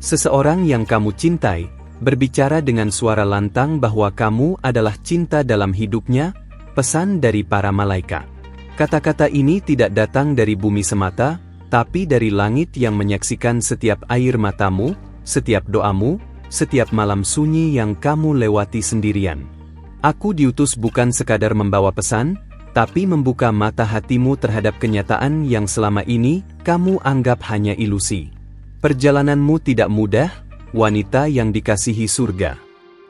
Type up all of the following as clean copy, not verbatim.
Seseorang yang kamu cintai, berbicara dengan suara lantang bahwa kamu adalah cinta dalam hidupnya, pesan dari para malaikat. Kata-kata ini tidak datang dari bumi semata, tapi dari langit yang menyaksikan setiap air matamu, setiap doamu, setiap malam sunyi yang kamu lewati sendirian. Aku diutus bukan sekadar membawa pesan, tapi membuka mata hatimu terhadap kenyataan yang selama ini kamu anggap hanya ilusi. Perjalananmu tidak mudah, wanita yang dikasihi surga.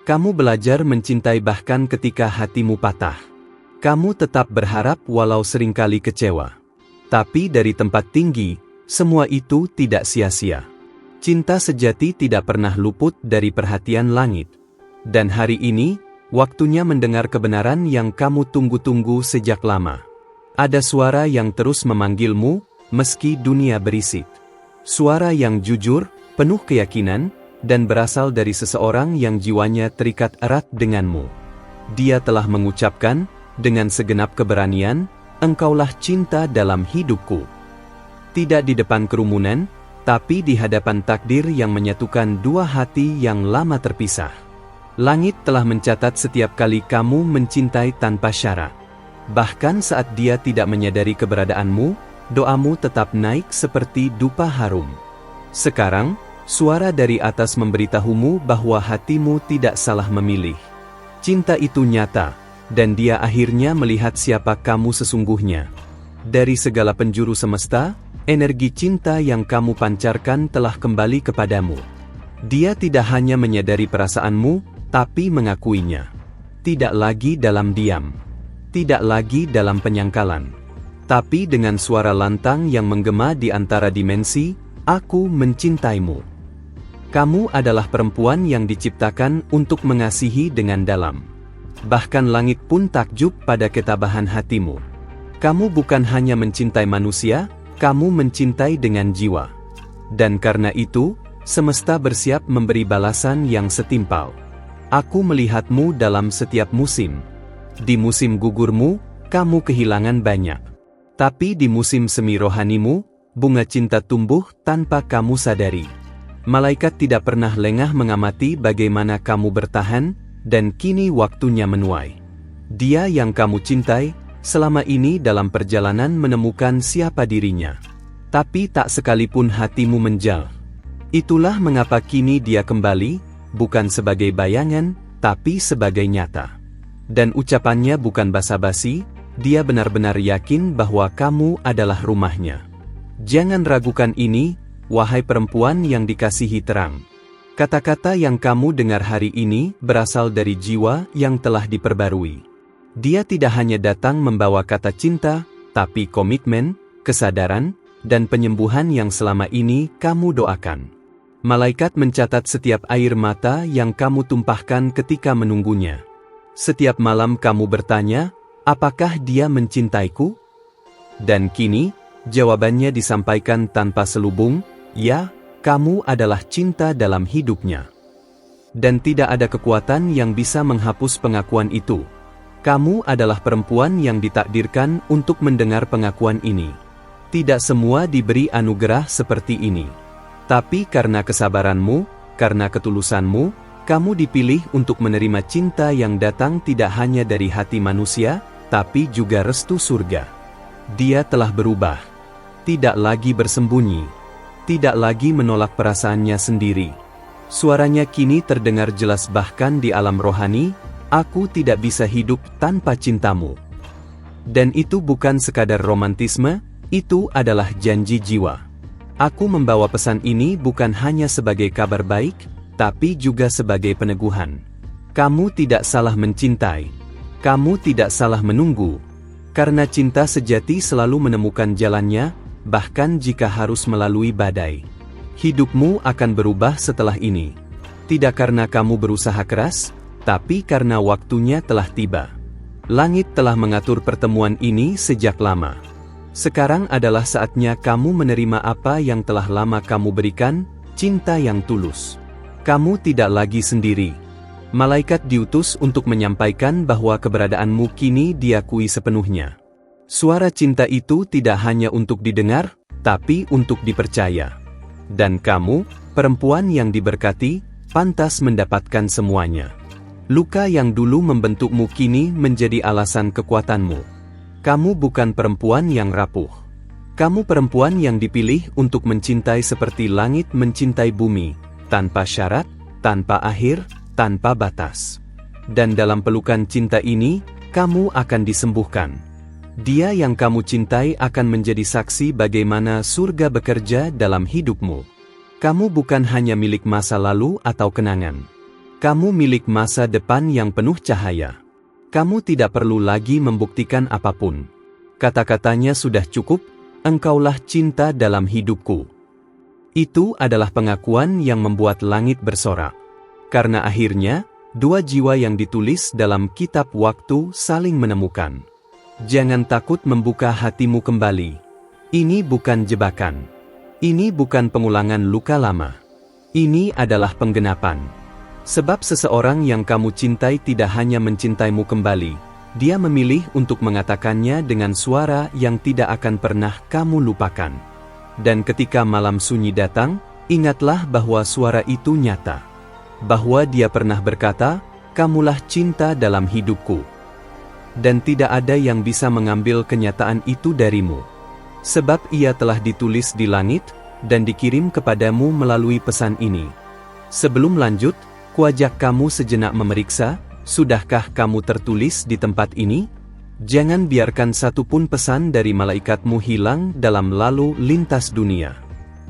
Kamu belajar mencintai bahkan ketika hatimu patah. Kamu tetap berharap walau seringkali kecewa. Tapi dari tempat tinggi, semua itu tidak sia-sia. Cinta sejati tidak pernah luput dari perhatian langit. Dan hari ini, waktunya mendengar kebenaran yang kamu tunggu-tunggu sejak lama. Ada suara yang terus memanggilmu, meski dunia berisik. Suara yang jujur, penuh keyakinan, dan berasal dari seseorang yang jiwanya terikat erat denganmu. Dia telah mengucapkan, dengan segenap keberanian, engkaulah cinta dalam hidupku. Tidak di depan kerumunan, tapi di hadapan takdir yang menyatukan dua hati yang lama terpisah. Langit telah mencatat setiap kali kamu mencintai tanpa syarat. Bahkan saat dia tidak menyadari keberadaanmu, doamu tetap naik seperti dupa harum. Sekarang, suara dari atas memberitahumu bahwa hatimu tidak salah memilih. Cinta itu nyata, dan dia akhirnya melihat siapa kamu sesungguhnya. Dari segala penjuru semesta, energi cinta yang kamu pancarkan telah kembali kepadamu. Dia tidak hanya menyadari perasaanmu, tapi mengakuinya. Tidak lagi dalam diam. Tidak lagi dalam penyangkalan. Tapi dengan suara lantang yang menggema di antara dimensi, aku mencintaimu. Kamu adalah perempuan yang diciptakan untuk mengasihi dengan dalam. Bahkan langit pun takjub pada ketabahan hatimu. Kamu bukan hanya mencintai manusia, kamu mencintai dengan jiwa. Dan karena itu, semesta bersiap memberi balasan yang setimpal. Aku melihatmu dalam setiap musim. Di musim gugurmu, kamu kehilangan banyak. Tapi di musim semi rohanimu, bunga cinta tumbuh tanpa kamu sadari. Malaikat tidak pernah lengah mengamati bagaimana kamu bertahan, dan kini waktunya menuai. Dia yang kamu cintai, selama ini dalam perjalanan menemukan siapa dirinya. Tapi tak sekalipun hatimu menjal. Itulah mengapa kini dia kembali, bukan sebagai bayangan, tapi sebagai nyata. Dan ucapannya bukan basa-basi, dia benar-benar yakin bahwa kamu adalah rumahnya. Jangan ragukan ini, wahai perempuan yang dikasihi terang. Kata-kata yang kamu dengar hari ini berasal dari jiwa yang telah diperbarui. Dia tidak hanya datang membawa kata cinta, tapi komitmen, kesadaran, dan penyembuhan yang selama ini kamu doakan. Malaikat mencatat setiap air mata yang kamu tumpahkan ketika menunggunya. Setiap malam kamu bertanya, apakah dia mencintaiku? Dan kini, jawabannya disampaikan tanpa selubung, ya, kamu adalah cinta dalam hidupnya. Dan tidak ada kekuatan yang bisa menghapus pengakuan itu. Kamu adalah perempuan yang ditakdirkan untuk mendengar pengakuan ini. Tidak semua diberi anugerah seperti ini. Tapi karena kesabaranmu, karena ketulusanmu, kamu dipilih untuk menerima cinta yang datang tidak hanya dari hati manusia, tapi juga restu surga. Dia telah berubah. Tidak lagi bersembunyi. Tidak lagi menolak perasaannya sendiri. Suaranya kini terdengar jelas bahkan di alam rohani, aku tidak bisa hidup tanpa cintamu. Dan itu bukan sekadar romantisme, itu adalah janji jiwa. Aku membawa pesan ini bukan hanya sebagai kabar baik, tapi juga sebagai peneguhan. Kamu tidak salah mencintai. Kamu tidak salah menunggu, karena cinta sejati selalu menemukan jalannya, bahkan jika harus melalui badai. Hidupmu akan berubah setelah ini. Tidak karena kamu berusaha keras, tapi karena waktunya telah tiba. Langit telah mengatur pertemuan ini sejak lama. Sekarang adalah saatnya kamu menerima apa yang telah lama kamu berikan, cinta yang tulus. Kamu tidak lagi sendiri. Malaikat diutus untuk menyampaikan bahwa keberadaanmu kini diakui sepenuhnya. Suara cinta itu tidak hanya untuk didengar, tapi untuk dipercaya. Dan kamu, Perempuan yang diberkati, pantas mendapatkan semuanya. Luka yang dulu membentukmu kini menjadi alasan kekuatanmu. Kamu bukan perempuan yang rapuh. Kamu perempuan yang dipilih untuk mencintai seperti langit mencintai bumi, tanpa syarat, tanpa akhir, tanpa batas. Dan dalam pelukan cinta ini, kamu akan disembuhkan. Dia yang kamu cintai akan menjadi saksi bagaimana surga bekerja dalam hidupmu. Kamu bukan hanya milik masa lalu atau kenangan. Kamu milik masa depan yang penuh cahaya. Kamu tidak perlu lagi membuktikan apapun. Kata-katanya sudah cukup, engkaulah cinta dalam hidupku. Itu adalah pengakuan yang membuat langit bersorak. Karena akhirnya, dua jiwa yang ditulis dalam kitab waktu saling menemukan. Jangan takut membuka hatimu kembali. Ini bukan jebakan. Ini bukan pengulangan luka lama. Ini adalah penggenapan. Sebab seseorang yang kamu cintai tidak hanya mencintaimu kembali, dia memilih untuk mengatakannya dengan suara yang tidak akan pernah kamu lupakan. Dan ketika malam sunyi datang, ingatlah bahwa suara itu nyata. Bahwa dia pernah berkata, "Kamulah cinta dalam hidupku." Dan tidak ada yang bisa mengambil kenyataan itu darimu. Sebab ia telah ditulis di langit, dan dikirim kepadamu melalui pesan ini. Sebelum lanjut, kuajak kamu sejenak memeriksa, sudahkah kamu tertulis di tempat ini? Jangan biarkan satupun pesan dari malaikatmu hilang dalam lalu lintas dunia.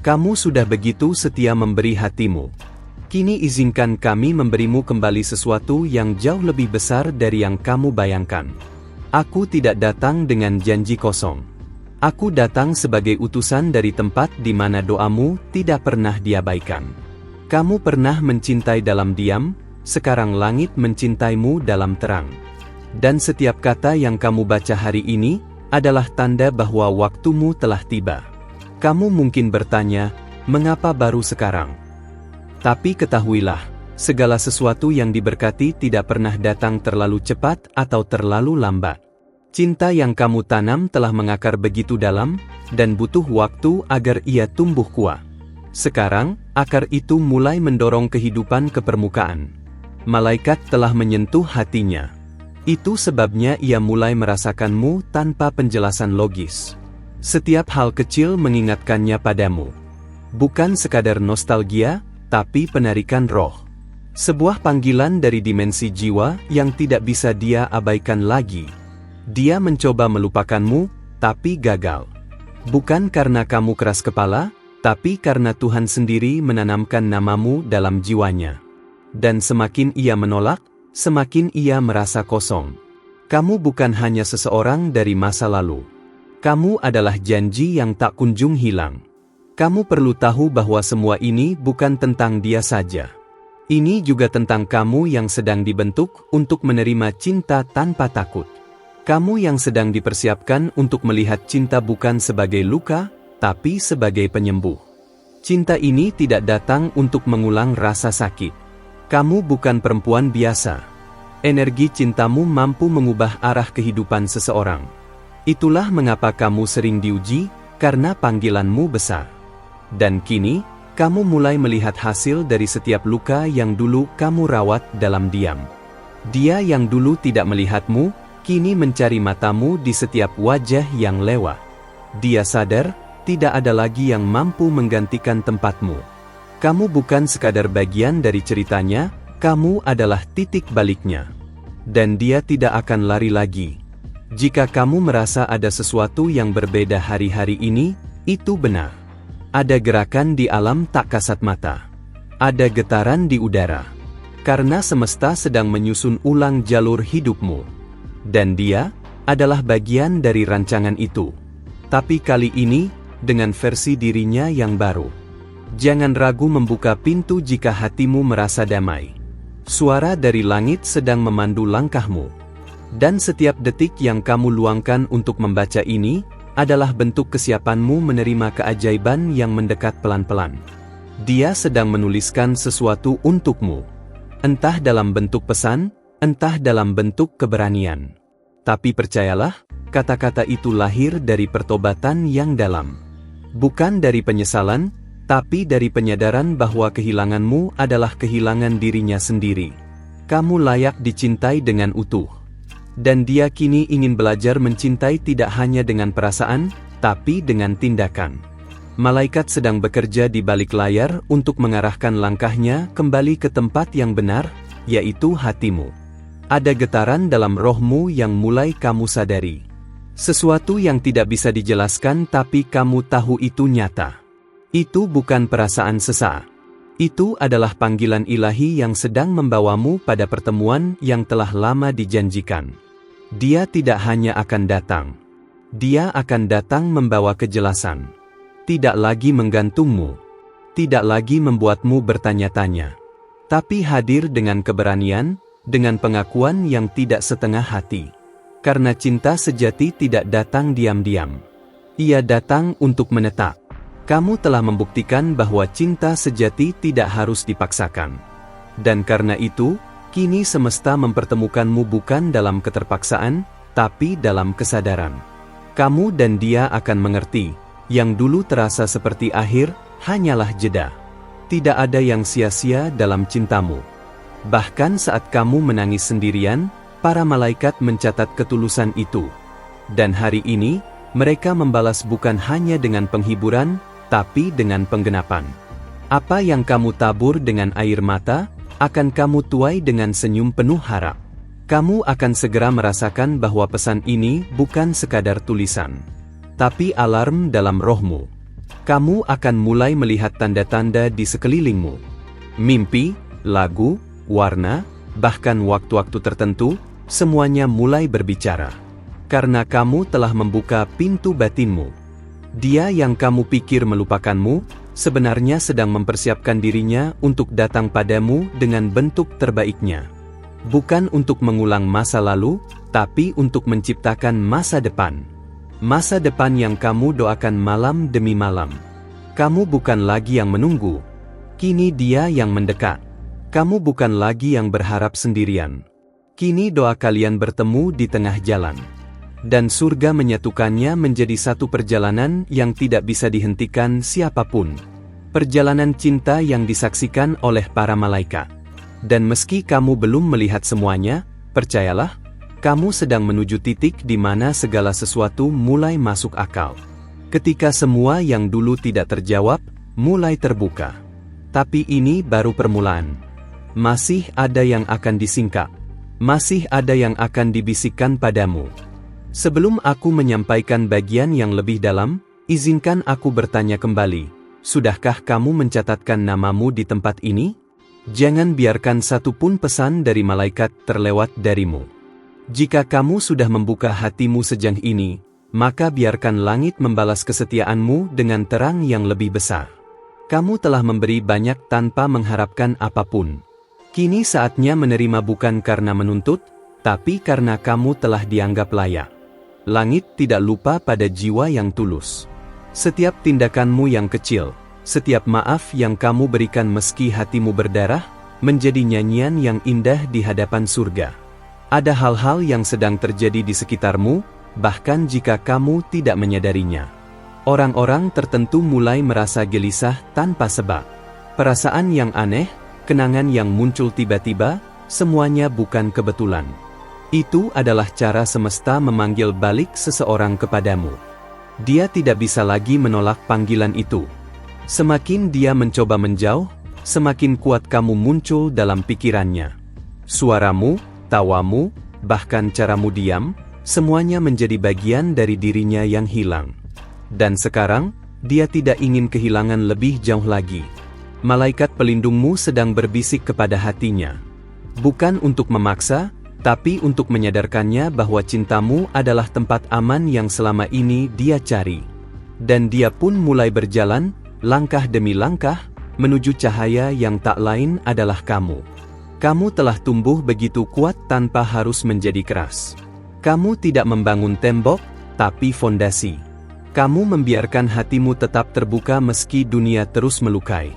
Kamu sudah begitu setia memberi hatimu. Kini izinkan kami memberimu kembali sesuatu yang jauh lebih besar dari yang kamu bayangkan. Aku tidak datang dengan janji kosong. Aku datang sebagai utusan dari tempat di mana doamu tidak pernah diabaikan. Kamu pernah mencintai dalam diam, sekarang langit mencintaimu dalam terang. Dan setiap kata yang kamu baca hari ini adalah tanda bahwa waktumu telah tiba. Kamu mungkin bertanya, mengapa baru sekarang? Tapi ketahuilah, segala sesuatu yang diberkati tidak pernah datang terlalu cepat atau terlalu lambat. Cinta yang kamu tanam telah mengakar begitu dalam, dan butuh waktu agar ia tumbuh kuat. Sekarang, akar itu mulai mendorong kehidupan ke permukaan. Malaikat telah menyentuh hatinya. Itu sebabnya ia mulai merasakanmu tanpa penjelasan logis. Setiap hal kecil mengingatkannya padamu. Bukan sekadar nostalgia, tapi penarikan roh. Sebuah panggilan dari dimensi jiwa yang tidak bisa dia abaikan lagi. Dia mencoba melupakanmu, tapi gagal. Bukan karena kamu keras kepala, tapi karena Tuhan sendiri menanamkan namamu dalam jiwanya. Dan semakin ia menolak, semakin ia merasa kosong. Kamu bukan hanya seseorang dari masa lalu. Kamu adalah janji yang tak kunjung hilang. Kamu perlu tahu bahwa semua ini bukan tentang dia saja. Ini juga tentang kamu yang sedang dibentuk untuk menerima cinta tanpa takut. Kamu yang sedang dipersiapkan untuk melihat cinta bukan sebagai luka, tapi sebagai penyembuh. Cinta ini tidak datang untuk mengulang rasa sakit. Kamu bukan perempuan biasa. Energi cintamu mampu mengubah arah kehidupan seseorang. Itulah mengapa kamu sering diuji, karena panggilanmu besar. Dan kini, kamu mulai melihat hasil dari setiap luka yang dulu kamu rawat dalam diam. Dia yang dulu tidak melihatmu, kini mencari matamu di setiap wajah yang lewat. Dia sadar, tidak ada lagi yang mampu menggantikan tempatmu. Kamu bukan sekadar bagian dari ceritanya, kamu adalah titik baliknya. Dan dia tidak akan lari lagi. Jika kamu merasa ada sesuatu yang berbeda hari-hari ini, itu benar. Ada gerakan di alam tak kasat mata. Ada getaran di udara. Karena semesta sedang menyusun ulang jalur hidupmu. Dan dia adalah bagian dari rancangan itu. Tapi kali ini, dengan versi dirinya yang baru. Jangan ragu membuka pintu jika hatimu merasa damai. Suara dari langit sedang memandu langkahmu. Dan setiap detik yang kamu luangkan untuk membaca ini, adalah bentuk kesiapanmu menerima keajaiban yang mendekat pelan-pelan. Dia sedang menuliskan sesuatu untukmu. Entah dalam bentuk pesan, entah dalam bentuk keberanian. Tapi percayalah, kata-kata itu lahir dari pertobatan yang dalam. Bukan dari penyesalan, tapi dari penyadaran bahwa kehilanganmu adalah kehilangan dirinya sendiri. Kamu layak dicintai dengan utuh. Dan dia kini ingin belajar mencintai tidak hanya dengan perasaan, tapi dengan tindakan. Malaikat sedang bekerja di balik layar untuk mengarahkan langkahnya kembali ke tempat yang benar, yaitu hatimu. Ada getaran dalam rohmu yang mulai kamu sadari. Sesuatu yang tidak bisa dijelaskan tapi kamu tahu itu nyata. Itu bukan perasaan sesaat. Itu adalah panggilan ilahi yang sedang membawamu pada pertemuan yang telah lama dijanjikan. Dia tidak hanya akan datang. Dia akan datang membawa kejelasan. Tidak lagi menggantungmu. Tidak lagi membuatmu bertanya-tanya. Tapi hadir dengan keberanian, dengan pengakuan yang tidak setengah hati. Karena cinta sejati tidak datang diam-diam. Ia datang untuk menetap. Kamu telah membuktikan bahwa cinta sejati tidak harus dipaksakan. Dan karena itu, kini semesta mempertemukanmu bukan dalam keterpaksaan, tapi dalam kesadaran. Kamu dan dia akan mengerti, yang dulu terasa seperti akhir, hanyalah jeda. Tidak ada yang sia-sia dalam cintamu. Bahkan saat kamu menangis sendirian, para malaikat mencatat ketulusan itu. Dan hari ini, mereka membalas bukan hanya dengan penghiburan, tapi dengan penggenapan. Apa yang kamu tabur dengan air mata, akan kamu tuai dengan senyum penuh harap. Kamu akan segera merasakan bahwa pesan ini bukan sekadar tulisan, tapi alarm dalam rohmu. Kamu akan mulai melihat tanda-tanda di sekelilingmu. Mimpi, lagu, warna, bahkan waktu-waktu tertentu, semuanya mulai berbicara. Karena kamu telah membuka pintu batinmu. Dia yang kamu pikir melupakanmu, sebenarnya sedang mempersiapkan dirinya untuk datang padamu dengan bentuk terbaiknya. Bukan untuk mengulang masa lalu, tapi untuk menciptakan masa depan. Masa depan yang kamu doakan malam demi malam. Kamu bukan lagi yang menunggu. Kini dia yang mendekat. Kamu bukan lagi yang berharap sendirian. Kini doa kalian bertemu di tengah jalan. Dan surga menyatukannya menjadi satu perjalanan yang tidak bisa dihentikan siapapun. Perjalanan cinta yang disaksikan oleh para malaikat. Dan meski kamu belum melihat semuanya, percayalah, kamu sedang menuju titik di mana segala sesuatu mulai masuk akal. Ketika semua yang dulu tidak terjawab, mulai terbuka. Tapi ini baru permulaan. Masih ada yang akan disingkap. Masih ada yang akan dibisikkan padamu. Sebelum aku menyampaikan bagian yang lebih dalam, izinkan aku bertanya kembali, sudahkah kamu mencatatkan namamu di tempat ini? Jangan biarkan satu pun pesan dari malaikat terlewat darimu. Jika kamu sudah membuka hatimu sejauh ini, maka biarkan langit membalas kesetiaanmu dengan terang yang lebih besar. Kamu telah memberi banyak tanpa mengharapkan apapun. Kini saatnya menerima bukan karena menuntut, tapi karena kamu telah dianggap layak. Langit tidak lupa pada jiwa yang tulus. Setiap tindakanmu yang kecil, setiap maaf yang kamu berikan meski hatimu berdarah, menjadi nyanyian yang indah di hadapan surga. Ada hal-hal yang sedang terjadi di sekitarmu, bahkan jika kamu tidak menyadarinya. Orang-orang tertentu mulai merasa gelisah tanpa sebab. Perasaan yang aneh, kenangan yang muncul tiba-tiba, semuanya bukan kebetulan. Itu adalah cara semesta memanggil balik seseorang kepadamu. Dia tidak bisa lagi menolak panggilan itu. Semakin dia mencoba menjauh, semakin kuat kamu muncul dalam pikirannya. Suaramu, tawamu, bahkan caramu diam, semuanya menjadi bagian dari dirinya yang hilang. Dan sekarang, dia tidak ingin kehilangan lebih jauh lagi. Malaikat pelindungmu sedang berbisik kepada hatinya. Bukan untuk memaksa, tapi untuk menyadarkannya bahwa cintamu adalah tempat aman yang selama ini dia cari. Dan dia pun mulai berjalan, langkah demi langkah, menuju cahaya yang tak lain adalah kamu. Kamu telah tumbuh begitu kuat tanpa harus menjadi keras. Kamu tidak membangun tembok, tapi fondasi. Kamu membiarkan hatimu tetap terbuka meski dunia terus melukai.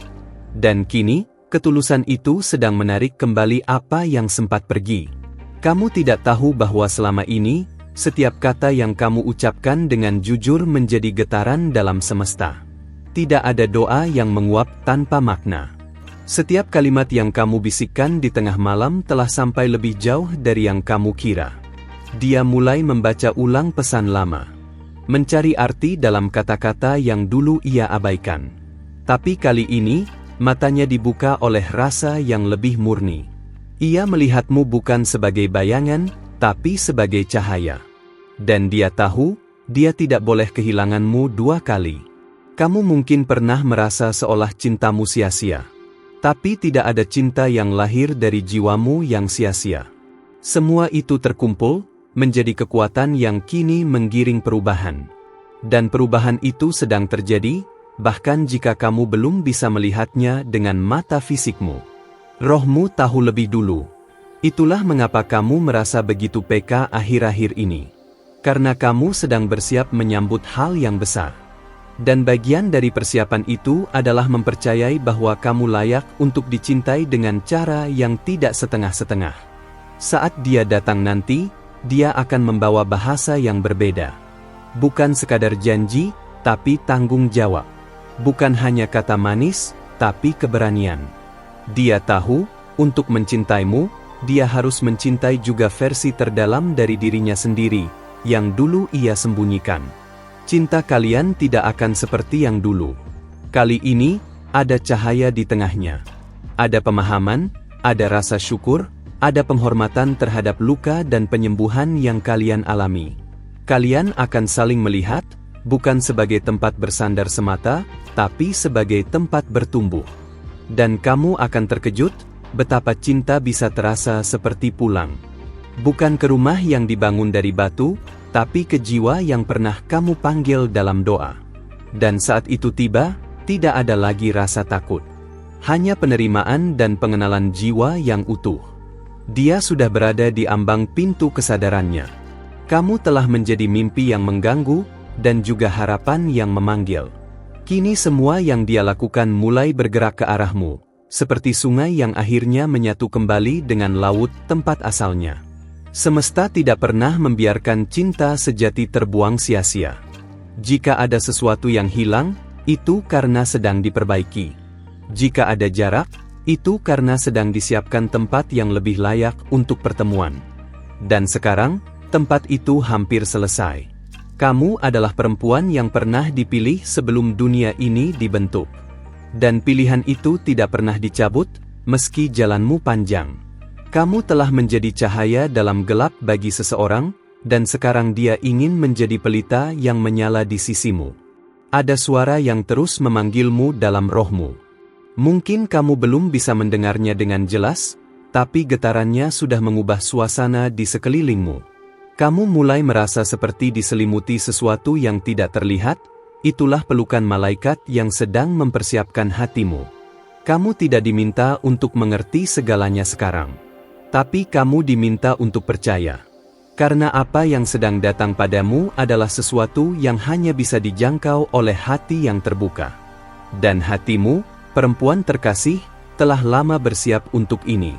Dan kini, ketulusan itu sedang menarik kembali apa yang sempat pergi. Kamu tidak tahu bahwa selama ini, setiap kata yang kamu ucapkan dengan jujur menjadi getaran dalam semesta. Tidak ada doa yang menguap tanpa makna. Setiap kalimat yang kamu bisikkan di tengah malam telah sampai lebih jauh dari yang kamu kira. Dia mulai membaca ulang pesan lama. Mencari arti dalam kata-kata yang dulu ia abaikan. Tapi kali ini, matanya dibuka oleh rasa yang lebih murni. Ia melihatmu bukan sebagai bayangan, tapi sebagai cahaya. Dan dia tahu, dia tidak boleh kehilanganmu dua kali. Kamu mungkin pernah merasa seolah cintamu sia-sia. Tapi tidak ada cinta yang lahir dari jiwamu yang sia-sia. Semua itu terkumpul, menjadi kekuatan yang kini menggiring perubahan. Dan perubahan itu sedang terjadi, bahkan jika kamu belum bisa melihatnya dengan mata fisikmu. Rohmu tahu lebih dulu. Itulah mengapa kamu merasa begitu peka akhir-akhir ini. Karena kamu sedang bersiap menyambut hal yang besar. Dan bagian dari persiapan itu adalah mempercayai bahwa kamu layak untuk dicintai dengan cara yang tidak setengah-setengah. Saat dia datang nanti, dia akan membawa bahasa yang berbeda. Bukan sekadar janji, tapi tanggung jawab. Bukan hanya kata manis, tapi keberanian. Dia tahu, untuk mencintaimu, dia harus mencintai juga versi terdalam dari dirinya sendiri, yang dulu ia sembunyikan. Cinta kalian tidak akan seperti yang dulu. Kali ini, ada cahaya di tengahnya. Ada pemahaman, ada rasa syukur, ada penghormatan terhadap luka dan penyembuhan yang kalian alami. Kalian akan saling melihat, bukan sebagai tempat bersandar semata, tapi sebagai tempat bertumbuh. Dan kamu akan terkejut, betapa cinta bisa terasa seperti pulang. Bukan ke rumah yang dibangun dari batu, tapi ke jiwa yang pernah kamu panggil dalam doa. Dan saat itu tiba, tidak ada lagi rasa takut. Hanya penerimaan dan pengenalan jiwa yang utuh. Dia sudah berada di ambang pintu kesadarannya. Kamu telah menjadi mimpi yang mengganggu, dan juga harapan yang memanggil. Kini semua yang dia lakukan mulai bergerak ke arahmu, seperti sungai yang akhirnya menyatu kembali dengan laut tempat asalnya. Semesta tidak pernah membiarkan cinta sejati terbuang sia-sia. Jika ada sesuatu yang hilang, itu karena sedang diperbaiki. Jika ada jarak, itu karena sedang disiapkan tempat yang lebih layak untuk pertemuan. Dan sekarang, tempat itu hampir selesai. Kamu adalah perempuan yang pernah dipilih sebelum dunia ini dibentuk. Dan pilihan itu tidak pernah dicabut, meski jalanmu panjang. Kamu telah menjadi cahaya dalam gelap bagi seseorang, dan sekarang dia ingin menjadi pelita yang menyala di sisimu. Ada suara yang terus memanggilmu dalam rohmu. Mungkin kamu belum bisa mendengarnya dengan jelas, tapi getarannya sudah mengubah suasana di sekelilingmu. Kamu mulai merasa seperti diselimuti sesuatu yang tidak terlihat, itulah pelukan malaikat yang sedang mempersiapkan hatimu. Kamu tidak diminta untuk mengerti segalanya sekarang. Tapi kamu diminta untuk percaya. Karena apa yang sedang datang padamu adalah sesuatu yang hanya bisa dijangkau oleh hati yang terbuka. Dan hatimu, perempuan terkasih, telah lama bersiap untuk ini.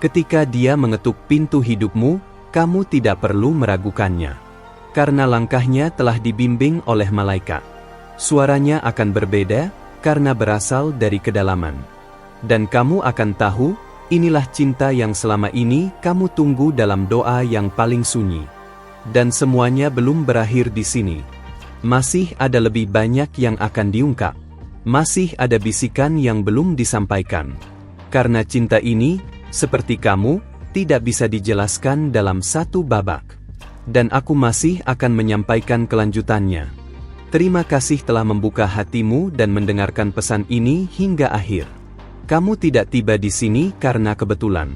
Ketika dia mengetuk pintu hidupmu, kamu tidak perlu meragukannya. Karena langkahnya telah dibimbing oleh malaikat. Suaranya akan berbeda, karena berasal dari kedalaman. Dan kamu akan tahu, inilah cinta yang selama ini kamu tunggu dalam doa yang paling sunyi. Dan semuanya belum berakhir di sini. Masih ada lebih banyak yang akan diungkap. Masih ada bisikan yang belum disampaikan. Karena cinta ini, seperti kamu, tidak bisa dijelaskan dalam satu babak. Dan aku masih akan menyampaikan kelanjutannya. Terima kasih telah membuka hatimu dan mendengarkan pesan ini hingga akhir. Kamu tidak tiba di sini karena kebetulan.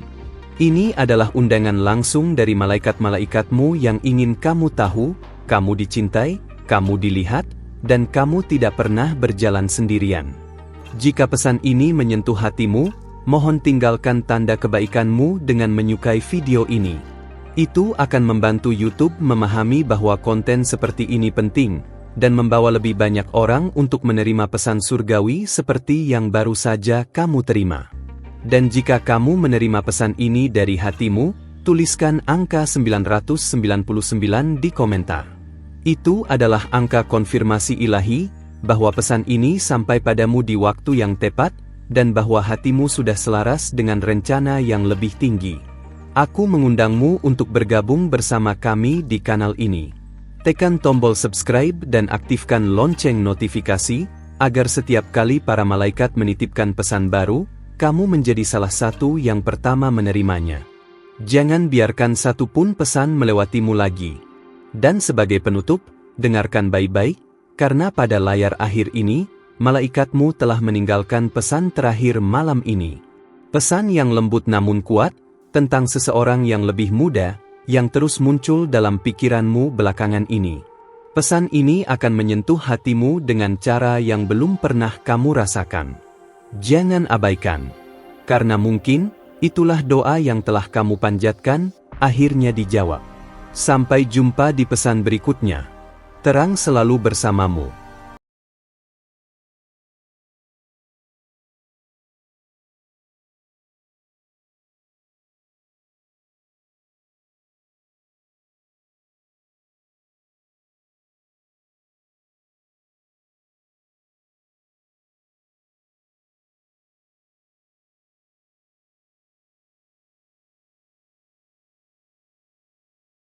Ini adalah undangan langsung dari malaikat-malaikatmu yang ingin kamu tahu, kamu dicintai, kamu dilihat, dan kamu tidak pernah berjalan sendirian. Jika pesan ini menyentuh hatimu, mohon tinggalkan tanda kebaikanmu dengan menyukai video ini. Itu akan membantu YouTube memahami bahwa konten seperti ini penting, dan membawa lebih banyak orang untuk menerima pesan surgawi seperti yang baru saja kamu terima. Dan jika kamu menerima pesan ini dari hatimu, tuliskan angka 999 di komentar. Itu adalah angka konfirmasi ilahi, bahwa pesan ini sampai padamu di waktu yang tepat, dan bahwa hatimu sudah selaras dengan rencana yang lebih tinggi. Aku mengundangmu untuk bergabung bersama kami di kanal ini. Tekan tombol subscribe dan aktifkan lonceng notifikasi, agar setiap kali para malaikat menitipkan pesan baru, kamu menjadi salah satu yang pertama menerimanya. Jangan biarkan satu pun pesan melewatimu lagi. Dan sebagai penutup, dengarkan baik-baik, karena pada layar akhir ini, malaikatmu telah meninggalkan pesan terakhir malam ini. Pesan yang lembut namun kuat, tentang seseorang yang lebih muda, yang terus muncul dalam pikiranmu belakangan ini. Pesan ini akan menyentuh hatimu dengan cara yang belum pernah kamu rasakan. Jangan abaikan. Karena mungkin, itulah doa yang telah kamu panjatkan, akhirnya dijawab. Sampai jumpa di pesan berikutnya. Terang selalu bersamamu.